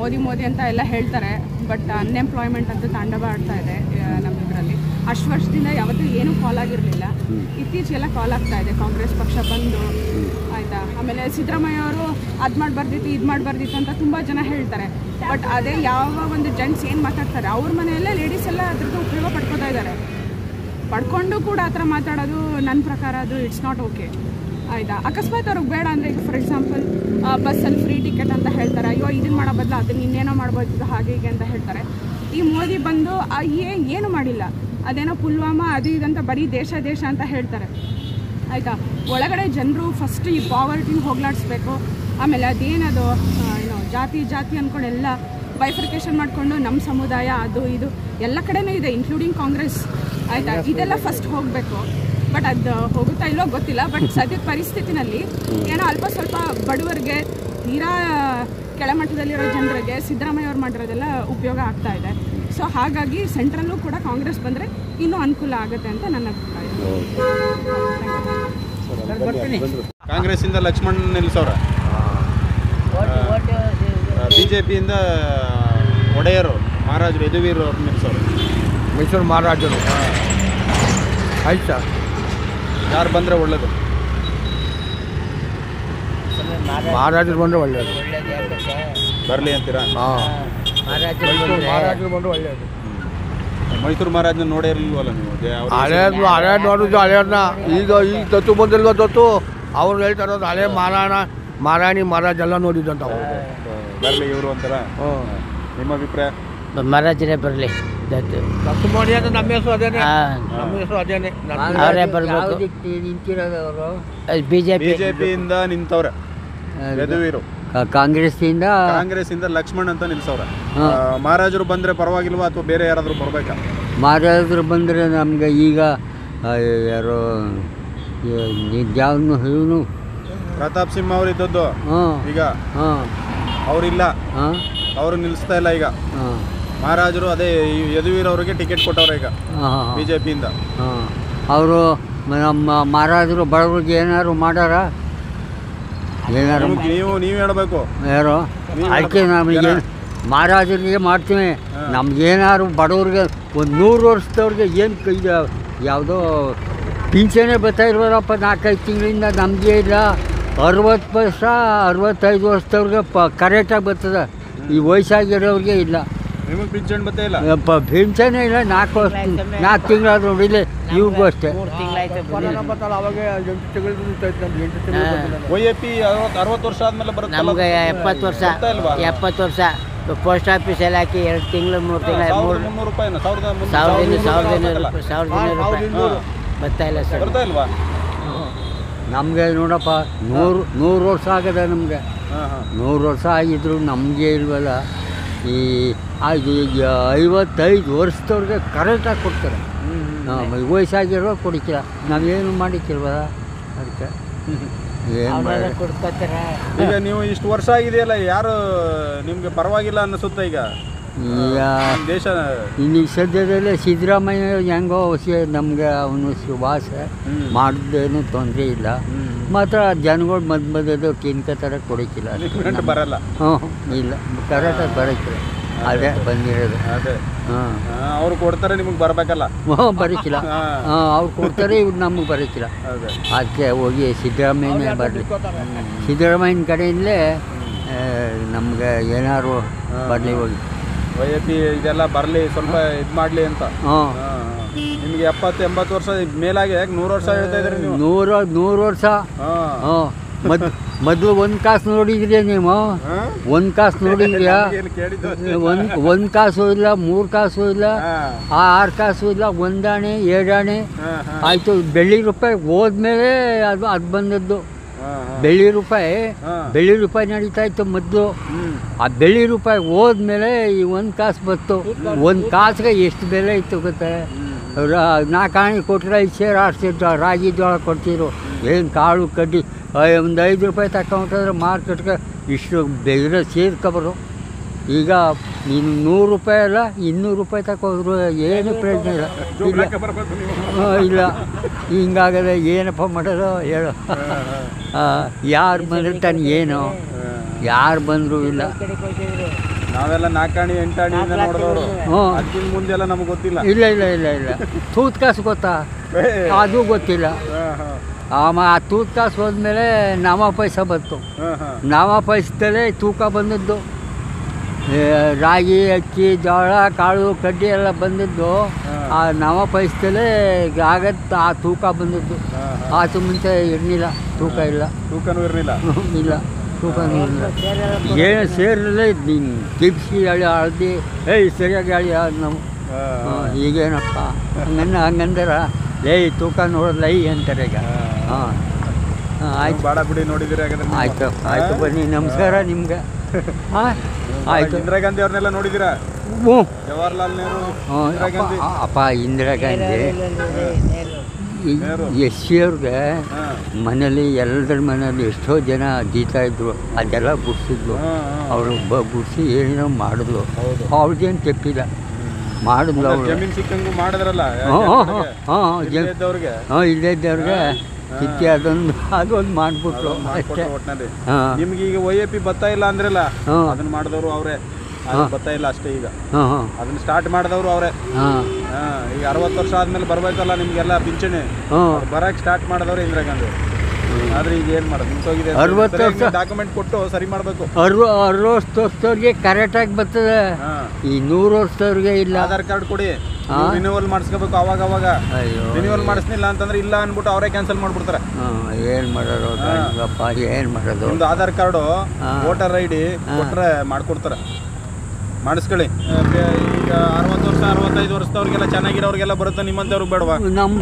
ಮೋದಿ ಅಂತ ಎಲ್ಲ ಹೇಳ್ತಾರೆ, ಬಟ್ ಅನ್ಎಂಪ್ಲಾಯ್ಮೆಂಟ್ ಅಂತ ತಾಂಡವ ಆಡ್ತಾ ಇದೆ ನಮ್ಮ ಇದರಲ್ಲಿ. ಅಷ್ಟು ವರ್ಷದಿಂದ ಯಾವತ್ತೂ ಏನೂ ಕಾಲ್ ಆಗಿರಲಿಲ್ಲ, ಇತ್ತೀಚೆಗೆಲ್ಲ ಕಾಲ್ ಆಗ್ತಾ ಇದೆ ಕಾಂಗ್ರೆಸ್ ಪಕ್ಷ ಬಂದು, ಆಯಿತಾ. ಆಮೇಲೆ ಸಿದ್ದರಾಮಯ್ಯ ಅವರು ಅದು ಮಾಡಬಾರ್ದಿತ್ತು ಇದು ಮಾಡಬಾರ್ದಿತ್ತು ಅಂತ ತುಂಬ ಜನ ಹೇಳ್ತಾರೆ, ಬಟ್ ಅದೇ ಯಾವ ಒಂದು ಜೆಂಟ್ಸ್ ಏನು ಮಾತಾಡ್ತಾರೆ ಅವ್ರ ಮನೆಯಲ್ಲೇ ಲೇಡೀಸ್ ಎಲ್ಲ ಅದ್ರದ್ದು ಉಪಯೋಗ ಪಡ್ಕೋತಾ ಇದ್ದಾರೆ. ಪಡ್ಕೊಂಡು ಕೂಡ ಆ ಥರ ಮಾತಾಡೋದು ನನ್ನ ಪ್ರಕಾರ ಅದು ಇಟ್ಸ್ ನಾಟ್ ಓಕೆ, ಆಯಿತಾ. ಅಕಸ್ಮಾತ್ ಅವ್ರಿಗೆ ಬೇಡ ಅಂದರೆ, ಈಗ ಫಾರ್ ಎಕ್ಸಾಂಪಲ್ ಬಸ್ಸಲ್ಲಿ ಫ್ರೀ ಟಿಕೆಟ್ ಅಂತ ಹೇಳ್ತಾರೆ, ಅಯ್ಯೋ ಇದನ್ನು ಮಾಡೋ ಬದಲು ಅದನ್ನು ಇನ್ನೇನೋ ಮಾಡ್ಬೋದು ಹಾಗೆ ಹೀಗೆ ಅಂತ ಹೇಳ್ತಾರೆ. ಈ ಮೋದಿ ಬಂದು ಏನು ಮಾಡಿಲ್ಲ, ಅದೇನೋ ಪುಲ್ವಾಮಾ ಅದು ಇದಂತ ಬರೀ ದೇಶ ಅಂತ ಹೇಳ್ತಾರೆ, ಆಯಿತಾ. ಒಳಗಡೆ ಜನರು ಫಸ್ಟ್ ಈ ಪಾವರ್ಟಿನ ಹೋಗ್ಲಾಡಿಸ್ಬೇಕು, ಆಮೇಲೆ ಅದೇನದು ಏನೋ ಜಾತಿ ಅಂದ್ಕೊಂಡು ಎಲ್ಲ ಬೈಫರ್ಕೇಷನ್ ಮಾಡಿಕೊಂಡು ನಮ್ಮ ಸಮುದಾಯ ಅದು ಇದು ಎಲ್ಲ ಕಡೆನೂ ಇದೆ, ಇನ್ಕ್ಲೂಡಿಂಗ್ ಕಾಂಗ್ರೆಸ್, ಆಯಿತಾ. ಇದೆಲ್ಲ ಫಸ್ಟ್ ಹೋಗಬೇಕು, ಬಟ್ ಅದು ಹೋಗುತ್ತಾ ಇಲ್ಲೋ ಗೊತ್ತಿಲ್ಲ. ಬಟ್ ಸದ್ಯದ ಪರಿಸ್ಥಿತಿನಲ್ಲಿ ಏನೋ ಅಲ್ಪ ಸ್ವಲ್ಪ ಬಡವರಿಗೆ, ತೀರಾ ಕೆಳಮಟ್ಟದಲ್ಲಿರೋ ಜನರಿಗೆ ಸಿದ್ದರಾಮಯ್ಯ ಅವ್ರು ಮಾಡಿರೋದೆಲ್ಲ ಉಪಯೋಗ ಆಗ್ತಾ ಇದೆ. ಸೊ ಹಾಗಾಗಿ ಸೆಂಟ್ರಲ್ಲೂ ಕೂಡ ಕಾಂಗ್ರೆಸ್ ಬಂದರೆ ಇನ್ನೂ ಅನುಕೂಲ ಆಗುತ್ತೆ ಅಂತ ನನ್ನ ಅಭಿಪ್ರಾಯ. ಕಾಂಗ್ರೆಸ್ಸಿಂದ ಲಕ್ಷ್ಮಣ್ ನಿಲ್ಲಿಸೋರ, ಬಿಜೆಪಿಯಿಂದ ಒಡೆಯರು ಮಹಾರಾಜರು ಯದುವೀರ್ ಅವ್ರು ನಿಲ್ಲಿಸೋರು. ಮೈಸೂರು ಮಹಾರಾಜರು ಆಯ್ತು ಸರ್. ಯಾರು ಬಂದರೆ ಒಳ್ಳೇದು? ಮಹಾರಾಜರು ಬಂದರೆ ಒಳ್ಳೆಯದು. ಬರಲಿ ಅಂತೀರಾ? ಹಾಂ, ಮಹಾರಾಜರು ಬಂದರೆ ಒಳ್ಳೆಯದು. ಮೈಸೂರು ಮಹಾರಾಜನ ನೋಡೇ ಇರಲಿಲ್ವಲ್ಲ ನೀವು? ಹಳೇದು ನೋಡಿದ್ದು, ಹಳೆಯವ್ರನ್ನ ಈಗ ತತ್ತು ಬಂದಿಲ್ವ ತತ್ತು ಅವ್ರು ಹೇಳ್ತಾ ಇರೋದು ಹಳೆ ಮಹಾರಾಣಿ ಮಹಾರಾಜ ಎಲ್ಲ ನೋಡಿದ್ದಂತ. ಬರಲಿ ಇವರು ಅಂತಾರ? ನಿಮ್ಮ ಅಭಿಪ್ರಾಯ? ಮಹಾರಾಜರೇ ಬರಲಿ. ತತ್ತು ಮಾಡಿ ಅಂದ್ರೆ ನಮ್ಮ ಹೆಸರು ಅದೇನೆ, ನಮ್ಮ ಹೆಸರು ಅದೇನೆ. ಅವರೇ ಬರಬೇಕು. ಬಿಜೆಪಿಯಿಂದ ನಿಂತವ್ರೆ ಯದುವೀರು, ಕಾಂಗ್ರೆಸ್ಸಿಂದ ಲಕ್ಷ್ಮಣ್ ಅಂತ ನಿಲ್ಸವ್ರೆ. ಮಹಾರಾಜರು ಬಂದರೆ ಪರವಾಗಿಲ್ವಾ ಅಥವಾ ಬೇರೆ ಯಾರಾದರೂ ಬರಬೇಕಾ? ಮಹಾರಾಜರು ಬಂದರೆ ನಮ್ಗೆ ಈಗ ಯಾರು ಯಾವನು ಇವನು ಪ್ರತಾಪ್ ಸಿಂಹ ಅವ್ರು ಇದ್ದದ್ದು, ಈಗ ಅವರಿಲ್ಲ, ಅವರು ನಿಲ್ಲಿಸ್ತಾ ಇಲ್ಲ ಈಗ. ಮಹಾರಾಜರು ಅದೇ ಯದುವೀರ್ ಅವರಿಗೆ ಟಿಕೆಟ್ ಕೊಟ್ಟವ್ರೆ ಈಗ ಬಿಜೆಪಿಯಿಂದ. ಅವರು ನಮ್ಮ ಮಹಾರಾಜರು ಬಡವ್ರಿಗೆ ಏನಾದ್ರು ಮಾಡಾರ? ಏನಾರು ನೀವು ಹೇಳಬೇಕು. ಯಾರು ಅದಕ್ಕೆ ನಮಗೆ ಮಹಾರಾಜರಿಗೆ ಮಾಡ್ತೀವಿ. ನಮ್ಗೇನಾದ್ರು ಬಡವ್ರಿಗೆ ಒಂದು 100 ವರ್ಷದವ್ರಿಗೆ ಏನು ಯಾವುದೋ ಪಿಂಚಣಿ ಬರ್ತಾ ಇಲ್ವಲ್ಲಪ್ಪ 4-5 ತಿಂಗಳಿಂದ. ನಮಗೆ ಇಲ್ಲ. 60 ವರ್ಷ 65 ವರ್ಷದವ್ರಿಗೆ ಕರೆಕ್ಟಾಗಿ ಬರ್ತದೆ, ಈ ವಯಸ್ಸಾಗಿರೋರಿಗೆ ಇಲ್ಲ. ನಿಮಗೆ ಪಿಂಚಣಿ ಬರ್ತಾ ಇಲ್ಲ? ಪಿಂಚಣಿ ಇಲ್ಲ. 4 ತಿಂಗಳಾದ್ರು ನೋಡಿಲ್ಲ. ಇವ್ರಿಗೂ ಅಷ್ಟೇ. OAP 60 ವರ್ಷ ಆದ್ಮೇಲೆ ಬರುತ್ತೆ. ನಮಗೆ 70 ವರ್ಷ ಪೋಸ್ಟ್ ಆಫೀಸ್ ಎಲ್ಲ ಹಾಕಿ 2 ತಿಂಗಳು 3 ತಿಂಗಳು 300 ರೂಪಾಯಿನ 1200 ರೂಪಾಯಿ ಬರ್ತಾ ಇಲ್ಲ ಸರ್. ಬರ್ತಾ ಇಲ್ವಾ? ನಮಗೆ ನೋಡಪ್ಪ 100 ವರ್ಷ ಆಗದೆ. ನಮಗೆ 100 ವರ್ಷ ಆಗಿದ್ರು ನಮಗೆ ಇಲ್ವಲ್ಲ. ಈ 55 ವರ್ಷದವ್ರಿಗೆ ಕರೆಕ್ಟಾಗಿ ಕೊಡ್ತಾರೆ. ವಯಸ್ಸಾಗಿರೋ ಕೊಡ್ತೀರ, ನಾವೇನು ಮಾಡಿಕ್ಕಿಲ್ವಲ್ಲ, ಅದಕ್ಕೆ ಏನು ಕೊಡ್ತಾರೆ. ಈಗ ನೀವು ಇಷ್ಟು ವರ್ಷ ಆಗಿದೆಯಲ್ಲ, ಯಾರು ನಿಮಗೆ ಪರವಾಗಿಲ್ಲ ಅನ್ನಿಸುತ್ತೆ ಈಗ ದೇಶ? ಇನ್ನು ಸದ್ಯದಲ್ಲೇ ಸಿದ್ದರಾಮಯ್ಯ ಹೆಂಗೋ ನಮಗೆ ಅವನು ವಾಸ ಮಾಡಿದ್ದೇನು ತೊಂದರೆ ಇಲ್ಲ. ಮಾತ್ರ ಜನಗಳು ಮಧ್ಯದ ಕಿನ್ಕತರ ಕೊಡಕ್ಕಿಲ್ಲ, ಬರಲ್ಲ. ಇಲ್ಲ, ಕರೆಕ್ಟಾಗಿ ಬರೋಕ್ಕಿಲ್ಲ. ಅದೇ ಬಂದಿರೋದು. ಅದೇ ಅವ್ರು ಕೊಡ್ತಾರೆ, ನಿಮಗೆ ಬರಬೇಕಲ್ಲ. ಬರೋಕ್ಕಿಲ್ಲ. ಅವ್ರು ಕೊಡ್ತಾರೆ, ಇವ್ರು ನಮಗೆ ಬರೋಕ್ಕಿಲ್ಲ. ಅದಕ್ಕೆ ಹೋಗಿ ಸಿದ್ದರಾಮಯ್ಯನೇ ಬರಲಿ. ಸಿದ್ದರಾಮಯ್ಯನ ಕಡೆಯಿಂದಲೇ ನಮ್ಗೆ ಏನಾದ್ರು ಬರಲಿ. ಹೋಗಿ OAP ಇದೆಲ್ಲ ಬರಲಿ, ಸ್ವಲ್ಪ ಇದು ಮಾಡಲಿ ಅಂತ. ನಿಮಗೆ 70-80 ವರ್ಷ ಮೇಲಾಗಿ 100 ವರ್ಷ ಹೇಳ್ತಾ ಇದ್ರಿ ನೀವು? 100 ವರ್ಷ. ಮೊದಲು 1 ಕಾಸು ನೋಡಿದ್ರಿ ನೀವು? 1 ಕಾಸು ನೋಡಿದ್ಯಾ? 1 ಕಾಸು ಇಲ್ಲ, 3 ಕಾಸು ಇಲ್ಲ, 6 ಕಾಸು ಇಲ್ಲ, 1 ಆಣೆ 2 ಆಣೆ ಆಯಿತು. ಬೆಳ್ಳಿ ರೂಪಾಯಿ ಹೋದ್ಮೇಲೆ ಅದು ಬಂದದ್ದು. ಬೆಳ್ಳಿ ರೂಪಾಯಿ ನಡೀತಾ ಇತ್ತು ಮೊದಲು. ಆ ಬೆಳ್ಳಿ ರೂಪಾಯಿ ಹೋದ್ಮೇಲೆ ಈ 1 ಕಾಸು ಬಂತು. 1 ಕಾಸಿಗೆ ಎಷ್ಟು ಬೆಲೆ ಇತ್ತು ಗೊತ್ತಾ? 4 ಆಣೆ ಕೊಟ್ಟರೆ 5 ಸೇರು 6 ಸೇರು ರಾಗಿ ಜೋಳ ಕೊಡ್ತಿದ್ರು. ಏನು ಕಾಳು ಕಡ್ಡಿ ಒಂದು 5 ರೂಪಾಯಿ ತಗೊಂಡ್ರೆ ಮಾರ್ಕೆಟ್ಗೆ ಇಷ್ಟು ಬೆಲೆ ಸೇರ್ಕೊಬರು. ಈಗ ನೀನು 100 ರೂಪಾಯಿ ಅಲ್ಲ 200 ರೂಪಾಯಿ ತಗೋದ್ರು ಏನು ಪ್ರಯೋಜನ ಇಲ್ಲ. ಇಲ್ಲ, ಹಿಂಗಾಗದೆ ಏನಪ್ಪ ಮಾಡೋದು ಹೇಳು? ಯಾರು ಬಂದರೆ ತಾನು ಏನು? ಯಾರು ಬಂದರೂ ಇಲ್ಲ. ನಾವೆಲ್ಲ 4 ಆಣಿ 8 ಆಣಿಯಿಂದ ನೋಡಿದವರು. ಹ್ಞೂ ಅದಕ್ಕಿಂತ ಮುಂದೆಲ್ಲ ನಮ್ಗೆ ಗೊತ್ತಿಲ್ಲ. ಇಲ್ಲ ಇಲ್ಲ ಇಲ್ಲ ಇಲ್ಲ ತೂತ್ ಕಾಸು ಗೊತ್ತಾ? ಅದು ಗೊತ್ತಿಲ್ಲ. ಆ ತೂತ್ ಕಾಸು ಹೋದ್ಮೇಲೆ ನಾಮ ಪೈಸೆ ಬಂತು. ನಾಮ ಪೈಸದಲ್ಲೇ ತೂಕ ಬಂದದ್ದು. ರಾಗಿ ಅಕ್ಕಿ ಜೋಳ ಕಾಳು ಕಡ್ಡಿ ಎಲ್ಲ ಬಂದದ್ದು ಆ ನಾಮ ಪೈಸದಲ್ಲೇ ಆಗತ್ತೆ. ಆ ತೂಕ ಬಂದದ್ದು. ಆಚೆ ಮುಂಚೆ ಇರಲಿಲ್ಲ, ತೂಕ ಇಲ್ಲ. ತೂಕನೂ ಇರಲಿಲ್ಲ. ಇಲ್ಲ, ತೂಕನೂ ಇರಲಿಲ್ಲ. ಏನು ಸೇರಲೇ ಟಿಪ್ಸಿ ಹೇಳಿ ಹಳದಿ ಸರಿಯಾಗಿ ಹೇಳಿ ನಾವು ಈಗೇನಪ್ಪ ಹಂಗಂದಾರ ಲೈ ತೂಕ ನೋಡೋದು ಲೈ ಅಂತಾರೆ ಈಗ. ಹಾಂ ಆಯ್ತು, ಬಾಡ ಬಿಡಿ ನೋಡಿದಿರಿ ಹಾಗಾದ್ರೆ. ಆಯ್ತು ಆಯ್ತು, ಬನ್ನಿ, ನಮಸ್ಕಾರ ನಿಮ್ಗೆ. ಹಾಂ ಆಯ್ತು. ಇಂದಿರಾ ಗಾಂಧಿ ಅವ್ರನ್ನೆಲ್ಲ ನೋಡಿದ್ದೀರಾ? ಹ್ಞೂ. ಜವಾಹರ್ಲಾಲ್ ನೆಹರು, ಹ್ಞೂ ಇಂದಿರಾ ಗಾಂಧಿ. ಅಪ್ಪ ಇಂದಿರಾ ಗಾಂಧಿ ಎಸ್ ಸಿ ಅವ್ರಿಗೆ ಮನೇಲಿ ಎಲ್ಲರ ಮನೇಲಿ ಎಷ್ಟೋ ಜನ ಜೀತಾ ಇದ್ರು, ಅದೆಲ್ಲ ಬಿಡ್ಸಿದ್ಲು ಅವರು. ಬಿಡಿಸಿ ಏನೇನೋ ಮಾಡಿದ್ಲು, ಅವ್ರಿಗೇನು ತಪ್ಪಿಲ್ಲ, ಮಾಡಿದ್ಲು ಅವಳು. ಜಮೀನು ಸಿಕ್ಕಂಗೂ ಮಾಡಿದ್ರಲ್ಲ. ಹಾಂ ಇದ್ದವ್ರಿಗೆ ಇಲ್ಲೇ ಇದ್ದವ್ರಿಗೆ ಕಿತ್ತಿ ಅದೊಂದು ಮಾಡಿಬಿಟ್ರು ಅಷ್ಟೇ. ನಿಮ್ಗೆ ಈಗ OAP ಬರ್ತಾ ಇಲ್ಲ ಅಂದ್ರಲ್ಲ, ಅದನ್ನ ಮಾಡಿದವರು ಅವರೇ. ಬರ್ತಾ ಇಲ್ಲ ಅಷ್ಟೇ. ಈಗ ಅದನ್ನ ಸ್ಟಾರ್ಟ್ ಮಾಡಿದವರು ಅವರೇ. ಈಗ 60 ವರ್ಷ ಆದ್ಮೇಲೆ ಬರ್ಬೇಕಲ್ಲ ನಿಮ್ಗೆಲ್ಲ ಪಿಂಚಣಿ, ಬರಕ್ ಸ್ಟಾರ್ಟ್ ಮಾಡಿದವ್ರು ಇಂದಿರಾ ಗಾಂಧಿ. ಆದ್ರೆ ಈಗ ಏನ್ ಮಾಡೋದು, ನಿಂತೋಗಿದೆ. 60 ವರ್ಷ ಡಾಕ್ಯುಮೆಂಟ್ ಕೊಟ್ಟು ಸರಿ ಮಾಡ್ಬೇಕು. 60 ವರ್ಷದವ್ರಿಗೆ ಕರೆಕ್ಟಾಗಿ ಬರ್ತದೆ, ಈ 100 ವರ್ಷದವ್ರಿಗೆ ಇಲ್ಲ. ಆಧಾರ್ ಕಾರ್ಡ್ ಕೊಡಿ, ರಿನ್ಯೂವಲ್ ಮಾಡಿಸ್ಕೋಬೇಕು. ಅವಾಗ ರಿನ್ಯೂವಲ್ ಮಾಡಿಸ್ಲಿಲ್ಲ ಅಂತಂದ್ರೆ ಇಲ್ಲ ಅನ್ಬಿಟ್ಟು ಅವರೇ ಕ್ಯಾನ್ಸಲ್ ಮಾಡ್ಬಿಡ್ತಾರೆ. ಏನ್ ಮಾಡೋದು ಏನ್ ಮಾಡೋದು. ಒಂದು ಆಧಾರ್ ಕಾರ್ಡು ವೋಟರ್ ID ಕೊಟ್ರೆ ಮಾಡ್ಕೊಡ್ತಾರೆ, ಮಾಡಿಸ್ಕೊಳ್ಳಿ. ಈಗ 60 ವರ್ಷ 65 ವರ್ಷದವ್ರಿಗೆಲ್ಲ ಚೆನ್ನಾಗಿರೋರಿಗೆಲ್ಲ ಬರುತ್ತೆ, ನಿಮ್ಮಂತವ್ರಿಗೆ ಬೇಡವಾ?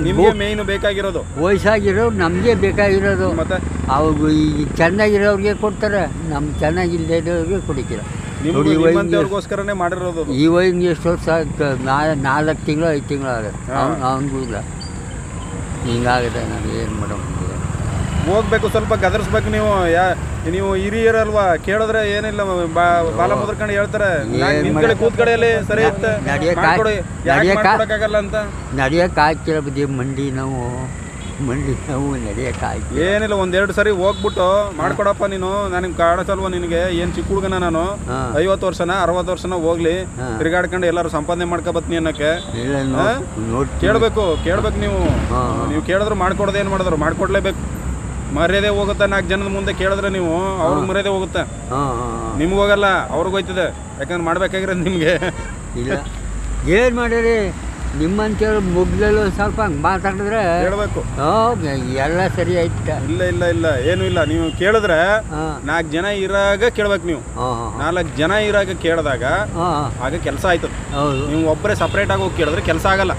ನಿಮ್ಗೆ ಮೇಯ್ನು ಬೇಕಾಗಿರೋದು ವಯಸ್ಸಾಗಿರೋರು, ನಮಗೆ ಬೇಕಾಗಿರೋದು. ಮತ್ತೆ ಅವ್ರು ಈ ಚೆನ್ನಾಗಿರೋರಿಗೆ ಕೊಡ್ತಾರೆ, ನಮ್ಮ ಚೆನ್ನಾಗಿಲ್ಲದವ್ರಿಗೆ ಕೊಡಿಕಿಲ್ಲ. ನಿಮ್ಮಂತವ್ರಿಗೋಸ್ಕರನೇ ಮಾಡಿರೋದು. ಈ ವಯಸ್ಸಿಗೆ ಎಷ್ಟು ವರ್ಷ 4 ತಿಂಗಳು 5 ತಿಂಗಳು ಆಗುತ್ತೆ, ಅವನಿಗೂ ಇಲ್ಲ. ಹಿಂಗಾಗುತ್ತೆ. ನಾನು ಏನು ಮಾಡೋದು, ಹೋಗ್ಬೇಕು, ಸ್ವಲ್ಪ ಗದರ್ಸ್ಬೇಕು. ನೀವು ಹಿರಿಯರಲ್ವಾ, ಕೇಳಿದ್ರೆ ಏನಿಲ್ಲ, ಬಾಲ ಮುದ್ರಕೊಂಡು ಹೇಳ್ತಾರೆ ನಿಮ್ಕಡೆ ಕೂತ್ ಕಡೆಯಲ್ಲಿ ಸರಿ ಇರುತ್ತೆ, ಆಗಲ್ಲ ಅಂತ. ನಡೆಯೋಕೆ ಆಗ್ತಿಲ್ಲ ಬುದ್ಧಿ, ಮಂಡಿ ನೋವು ನಡೆಯೋಕೆ ಆಗ್ತಿಲ್ಲ. ಏನಿಲ್ಲ, 1-2 ಸರಿ ಹೋಗ್ಬಿಟ್ಟು ಮಾಡ್ಕೊಡಪ್ಪ ನೀನು, ನನಗೆ ಕಾಣಿಸಲ್ವ ನಿನಗೆ, ಏನು ಚಿಕ್ಕ ಹುಡುಗನ ನಾನು, 50 ವರ್ಷನ 60 ವರ್ಷನ ಹೋಗ್ಲಿ ತಿರುಗಾಡ್ಕೊಂಡು ಎಲ್ಲರೂ ಸಂಪಾದನೆ ಮಾಡ್ಕೊಬತ್ನಿ ಅನ್ನಕ್ಕೆ ಕೇಳಬೇಕು ನೀವು ಕೇಳಿದ್ರು ಮಾಡ್ಕೊಡೋದು. ಏನು ಮಾಡಿದ್ರು ಮಾಡ್ಕೊಡ್ಲೇಬೇಕು. ಮರ್ಯಾದೆ ಹೋಗುತ್ತೆ. 4 ಜನದ ಮುಂದೆ ಕೇಳಿದ್ರೆ ನೀವು ಅವ್ರಿಗೆ ಮರ್ಯಾದೆ ಹೋಗುತ್ತೆ, ನಿಮ್ಗೆ ಹೋಗಲ್ಲ, ಅವ್ರಿಗೆ ಹೋಯ್ತದೆ. ಯಾಕಂದ್ರೆ ಮಾಡ್ಬೇಕಾಗಿರೋದು ನಿಮಗೆ ಇಲ್ಲ. ಏನು ಮಾಡಿರಿ ನಿಮ್ಮಂತೇಳಿ ಮುಗ್ಲಲ್ಲಿ ಸ್ವಲ್ಪ ಹಂಗೆ ಮಾತಾಡಿದ್ರೆ ಹೇಳ್ಬೇಕು, ಎಲ್ಲ ಸರಿ ಆಯ್ತು. ಇಲ್ಲ ಏನು ಇಲ್ಲ. ನೀವು ಕೇಳಿದ್ರೆ 4 ಜನ ಇರಾಗ ಕೇಳ್ಬೇಕು. ನೀವು 4 ಜನ ಇರಾಗ ಕೇಳಿದಾಗ ಆಗ ಕೆಲಸ ಆಯ್ತದೆ. ನೀವು ಒಬ್ಬರೇ ಸಪ್ರೇಟ್ ಆಗಿ ಹೋಗಿ ಕೇಳಿದ್ರೆ ಕೆಲಸ ಆಗಲ್ಲ.